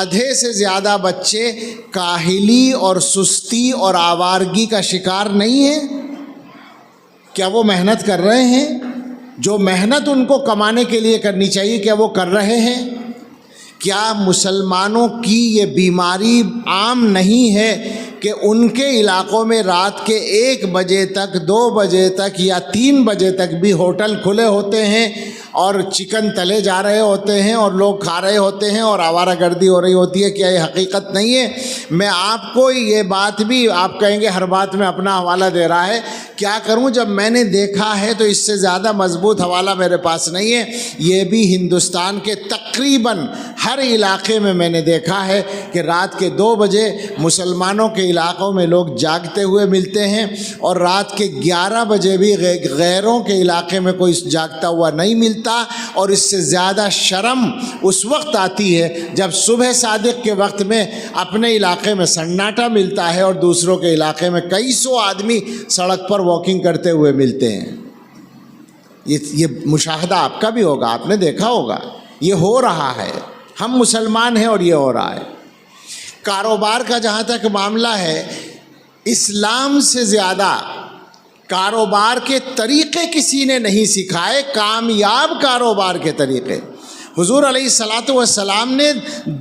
آدھے سے زیادہ بچے کاہلی اور سستی اور آوارگی کا شکار نہیں ہیں؟ کیا وہ محنت کر رہے ہیں؟ جو محنت ان کو کمانے کے لیے کرنی چاہیے کیا وہ کر رہے ہیں؟ کیا مسلمانوں کی یہ بیماری عام نہیں ہے کہ ان کے علاقوں میں رات کے 1 بجے تک 2 بجے تک یا 3 بجے تک بھی ہوٹل کھلے ہوتے ہیں اور چکن تلے جا رہے ہوتے ہیں اور لوگ کھا رہے ہوتے ہیں اور آوارہ گردی ہو رہی ہوتی ہے؟ کیا یہ حقیقت نہیں ہے؟ میں آپ کو یہ بات بھی، آپ کہیں گے ہر بات میں اپنا حوالہ دے رہا ہے، کیا کروں جب میں نے دیکھا ہے تو اس سے زیادہ مضبوط حوالہ میرے پاس نہیں ہے۔ یہ بھی ہندوستان کے تقریباً ہر علاقے میں نے دیکھا ہے کہ رات کے 2 بجے مسلمانوں کے علاقوں میں لوگ جاگتے ہوئے ملتے ہیں اور رات کے 11 بجے بھی غیروں کے علاقے میں کوئی جاگتا ہوا نہیں ملتا۔ اور اس سے زیادہ شرم اس وقت آتی ہے جب صبح صادق کے وقت میں اپنے علاقے میں سناٹا ملتا ہے اور دوسروں کے علاقے میں کئی سو آدمی سڑک پر واکنگ کرتے ہوئے ملتے ہیں۔ یہ مشاہدہ آپ کا بھی ہوگا، آپ نے دیکھا ہوگا، یہ ہو رہا ہے، ہم مسلمان ہیں اور یہ ہو رہا ہے۔ کاروبار کا جہاں تک معاملہ ہے، اسلام سے زیادہ کاروبار کے طریقے کسی نے نہیں سکھائے، کامیاب کاروبار کے طریقے۔ حضور علیہ الصلاۃ والسلام نے